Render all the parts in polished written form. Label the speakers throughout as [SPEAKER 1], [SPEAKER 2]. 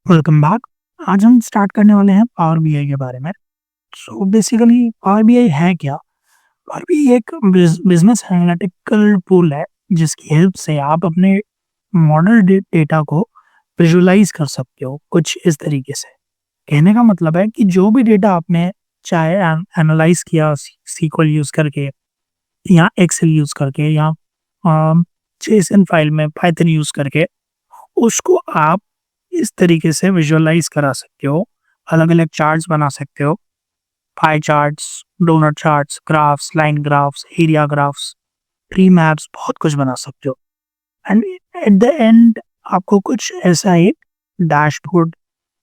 [SPEAKER 1] Welcome back. आज हम start करने वाले हैं पावर बीआई के बारे में। सो बेसिकली पावर बीआई है क्या? पावर बीआई एक बिजनेस एनालिटिकल टूल है जिसकी हेल्प से आप अपने मॉडल डेटा को विजुअलाइज कर सकते हो कुछ इस तरीके से। कहने का मतलब है कि जो भी डेटा आपने चाहे एनालाइज किया सीक्वल यूज करके या एक्सेल यूज करके या जेएसएन फाइल में पाइथन यूज करके, उसको आप इस तरीके से विजुअलाइज करा सकते हो। अलग-अलग चार्ट्स बना सकते हो, pie charts, donut charts, graphs, line graphs, area graphs, tree maps, बहुत कुछ बना सकते हो। एंड एट द एंड आपको कुछ ऐसा एक डैशबोर्ड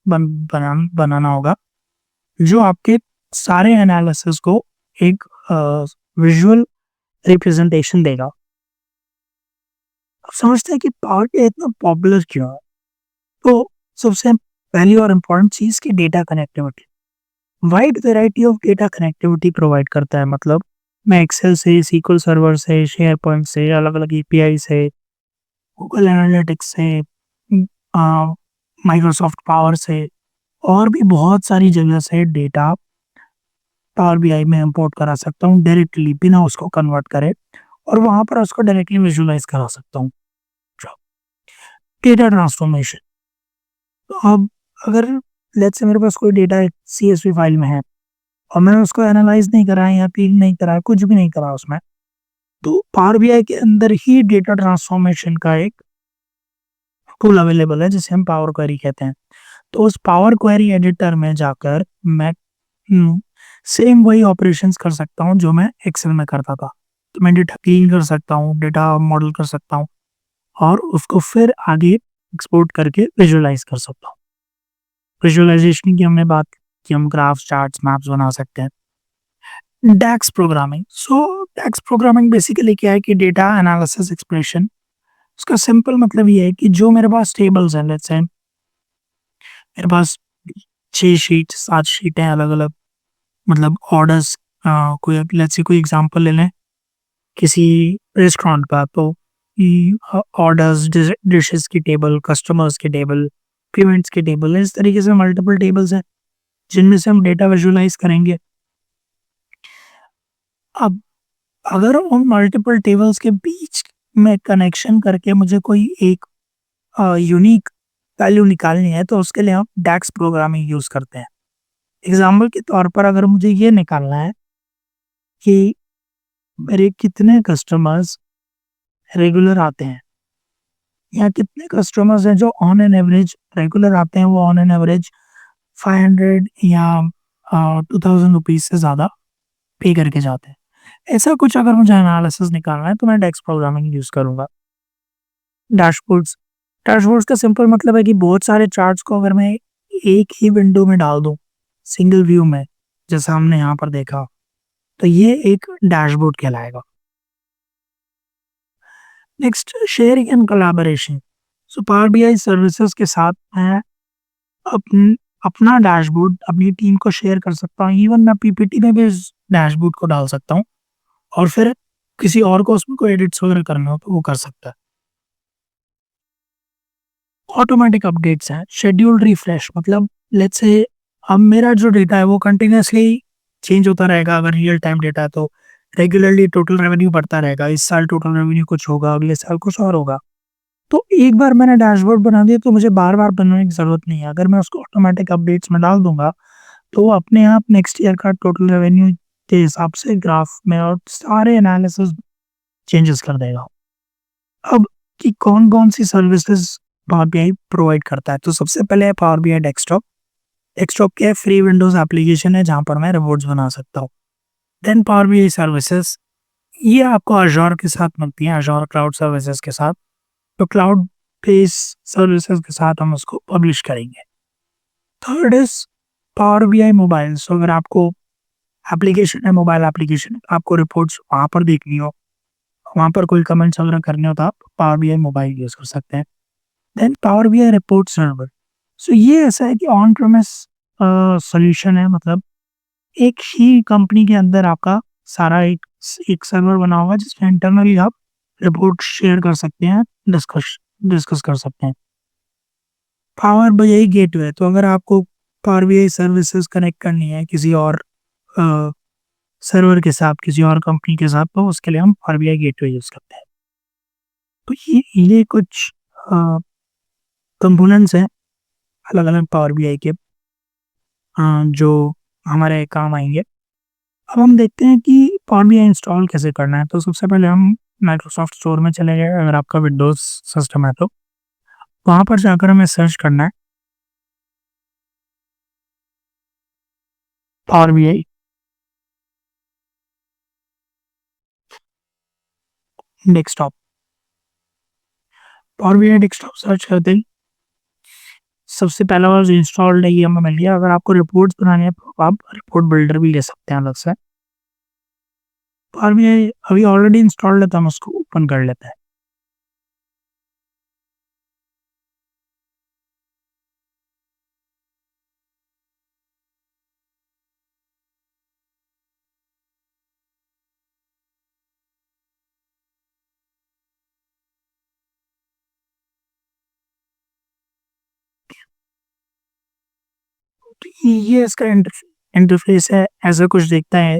[SPEAKER 1] बनाना होगा जो आपके सारे एनालिसिस को एक विजुअल रिप्रेजेंटेशन देगा। आप समझते हैं कि पावर बीआई इतना पॉपुलर क्यों है? तो सबसे पहली और इम्पोर्टेंट चीज़ की data connectivity. Wide variety of data connectivity provide करता है। मतलब मैं एक्सेल से, सीक्वल सर्वर से, शेयर पॉइंट से, अलग अलग एपीआई से, गूगल एनालिटिक्स से, माइक्रोसॉफ्ट पावर से और भी बहुत सारी जगह से डेटा पावर बीआई में इंपोर्ट करा सकता हूँ डायरेक्टली बिना उसको कन्वर्ट करे, और वहां पर उसको डायरेक्टली विजुअलाइज करा सकता हूँ। Data transformation. तो अब अगर लेट्स से मेरे पास कोई डेटा सीएसवी फाइल में है और मैंने उसको एनालाइज नहीं करा है या क्लीन नहीं करा है, कुछ भी नहीं करा उसमें, तो पावर बीआई के अंदर ही डेटा ट्रांसफॉर्मेशन का एक टूल अवेलेबल है जिसे हम पावर क्वेरी कहते हैं। तो उस पावर क्वेरी एडिटर में जाकर मैं सेम वही ऑपरेशंस कर सकता हूँ जो मैं एक्सेल में करता था। तो मैं डेटा क्लीन कर सकता हूँ, डेटा मॉडल कर सकता हूँ और उसको फिर आगे एक्सपोर्ट करके विजुअलाइज कर सकता हूँ। विजुअलाइजेशन की हमने बात की, हम ग्राफ्स, चार्ट्स, मैप्स बना सकते हैं। डैक्स प्रोग्रामिंग। सो डैक्स प्रोग्रामिंग बेसिकली क्या है कि डेटा एनालिसिस एक्सप्रेशन। उसका सिंपल मतलब ये है कि जो मेरे पास टेबल्स हैं, लेट्स से मेरे पास 6 शीट 7 शीटें अलग-अलग, मतलब ऑर्डर्स, कोई लेट्स से कोई एग्जांपल ले लें किसी रेस्टोरेंट का, तो ऑर्डर्स, डिशेस की टेबल, कस्टमर्स की टेबल, पेमेंट्स की टेबल, इस तरीके से मल्टीपल टेबल्स हैं जिनमें से हम डेटा विजुअलाइज करेंगे। अब अगर उन मल्टीपल टेबल्स के बीच में कनेक्शन करके मुझे कोई एक यूनिक वैल्यू निकालनी है, तो उसके लिए हम डैक्स प्रोग्रामिंग यूज़ करते हैं। एग्जाम्पल के तौर पर अगर मुझे ये निकालना है कि मेरे कितने कस्टमर्स रेगुलर आते हैं या कितने कस्टमर्स हैं जो ऑन एन एवरेज रेगुलर आते हैं, वो ऑन एन एवरेज 500 या 2000 रुपीज़ से ज़्यादा पे करके जाते हैं। ऐसा कुछ अगर मुझे एनालिसिस निकालना है तो मैं डेक्स प्रोग्रामिंग यूज़ करूँगा। डैशबोर्ड्स। डैशबोर्ड्स का सिंपल मतलब है कि बहुत सारे चार्ट्स को अगर मैं एक ही विंडो में डाल दूँ, सिंगल व्यू में, जैसा हमने यहाँ पर देखा, तो ये एक डैशबोर्ड कहलाएगा। Next, sharing and collaboration. So power BI services के साथ मैं अपना डैशबोर्ड अपनी टीम को शेयर कर सकता हूँ। इवन मैं पीपीटी में भी इस डैशबोर्ड को डाल सकता हूँ और फिर किसी और को उसमें कोई एडिट्स वगैरह करना हो तो वो कर सकता है। ऑटोमेटिक अपडेट्स हैं, शेड्यूल्ड रिफ्रेश। मतलब लेट्स से अब मेरा जो डेटा है वो कंटिन्यूअसली चेंज होता रहेगा। अगर रियल टाइम डेटा है तो रेगुलरली टोटल रेवेन्यू बढ़ता रहेगा। इस साल टोटल रेवेन्यू कुछ होगा, अगले साल कुछ और होगा। तो एक बार मैंने डैशबोर्ड बना दिया तो मुझे बार-बार बनाने की ज़रूरत नहीं है। अगर मैं उसको ऑटोमेटिक अपडेट्स में डाल दूँगा, तो वो अपने आप नेक्स्ट ईयर का टोटल रेवेन्यू के हिसाब से ग्राफ में और सारे एनालिसिस चेंजेस कर देगा। अब कि कौन-कौन सी सर्विसेज़ पावर बीआई प्रोवाइड करता है, तो सबसे पहले है पावर बीआई डेस्कटॉप। डेस्कटॉप क्या है? फ्री विंडोज़ एप्लीकेशन है जहाँ पर मैं रिपोर्ट्स बना सकता हूँ। देन पावर बीआई सर्विसेज़, ये आपको अज़ूर के साथ मिलती हैं, अज़ूर क्लाउड सर्विसेज़ के साथ। तो क्लाउड बेस्ड सर्विसेज़ के साथ हम उसको पब्लिश करेंगे। Third is power BI mobile. So अगर आपको एप्लीकेशन है, मोबाइल एप्लीकेशन, आपको रिपोर्ट्स वहाँ पर देखनी हो, वहाँ पर कोई कमेंट्स वगैरह करने हो, तो आप पावर बीआई मोबाइल यूज़ कर सकते हैं। Then power BI report server. So ये ऐसा है कि ऑन प्रेमिस सॉल्यूशन है। मतलब एक ही कंपनी के अंदर आपका सारा एक सर्वर बना होगा जिसमें इंटरनली आप रिपोर्ट शेयर कर सकते हैं, डिस्कस डिस्कस कर सकते हैं। पावर बीआई गेटवे, तो अगर आपको पावर बीआई सर्विसेज कनेक्ट करनी है किसी और सर्वर के साथ, किसी और कंपनी के साथ, तो उसके लिए हम पावर बीआई गेटवे यूज़ करते हैं। तो ये कुछ कंपोनेंट्स हैं अलग-अलग पावर बीआई के, जो हमारे काम आएँगे। अब हम देखते हैं कि पावर बीआई इंस्टॉल कैसे करना है। तो सबसे पहले हम माइक्रोसॉफ्ट स्टोर में चले गए, अगर आपका विंडोज़ सिस्टम है तो। वहाँ पर जाकर हमें सर्च करना है power BI desktop. Power BI desktop search करते ही सबसे पहला वाला जो इंस्टॉल्ड है ये हमें मिल गया। अगर आपको रिपोर्ट्स बनानी है तो आप रिपोर्ट बिल्डर भी ले सकते हैं अलग से। पावर बीआई अभी ऑलरेडी इंस्टॉल्ड है तो हम उसको ओपन कर लेते हैं। तो ये इसका इंटरफेस है, ऐसा कुछ दिखता है।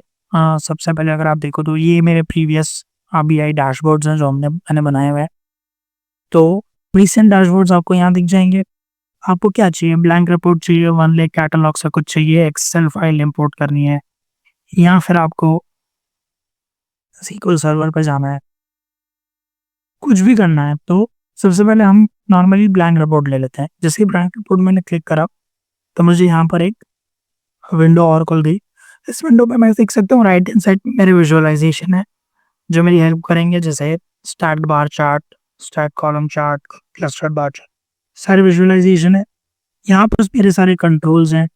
[SPEAKER 1] सबसे पहले अगर आप देखो तो ये मेरे प्रीवियस बीआई डैशबोर्ड्स हैं जो मैंने बनाए हुए हैं। तो रिसेंट डैशबोर्ड्स आपको यहाँ दिख जाएँगे। आपको क्या चाहिए? ब्लैंक रिपोर्ट चाहिए, वन लेख कैटलॉग सा कुछ चाहिए, एक्सेल फाइल इंपोर्ट करनी है, या फिर आपको SQL सर्वर पे जाना है, कुछ भी करना है। तो सबसे पहले हम नॉर्मली ब्लैंक रिपोर्ट ले लेते हैं। जैसे ही ब्लैंक रिपोर्ट मैंने क्लिक करा, तो मुझे यहाँ पर एक विंडो और खुल गई। इस विंडो पे मैं देख सकता हूँ राइट हैंड साइड में मेरे विजुअलाइज़ेशन है, जो मेरी हेल्प करेंगे, जैसे stacked bar chart, stack column chart, clustered bar chart, सारे विजुअलाइज़ेशन है। यहाँ पर मेरे सारे कंट्रोल्स हैं।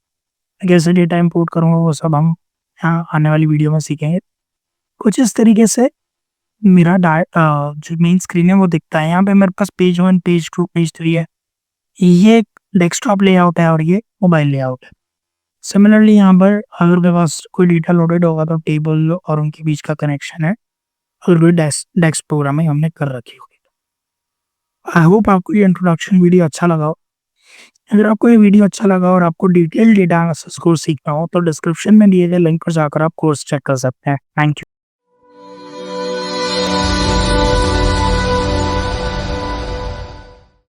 [SPEAKER 1] कैसे डेटा इंपोर्ट करूँगा वो सब हम यहाँ आने वाली वीडियो में सीखेंगे। कुछ इस तरीके से मेरा जो मेन स्क्रीन है वो दिखता है। यहाँ पे मेरे पास पेज 1, पेज 2, पेज 3 है। ये डेस्कटॉप लेआउट है और ये मोबाइल लेआउट है। सिमिलरली यहाँ पर अगर मेरे पास कोई डेटा लोडेड होगा तो टेबल और उनके बीच का कनेक्शन है, और कोई डेस्क प्रोग्रामिंग हमने कर रखी होगी। आई होप आपको ये इंट्रोडक्शन वीडियो अच्छा लगा हो। अगर आपको ये वीडियो अच्छा लगा और आपको डिटेल डेटा एनालिसिस कोर्स सीखना हो तो डिस्क्रिप्शन में दिए गए लिंक पर जाकर आप कोर्स चेक कर सकते हैं। Thank you.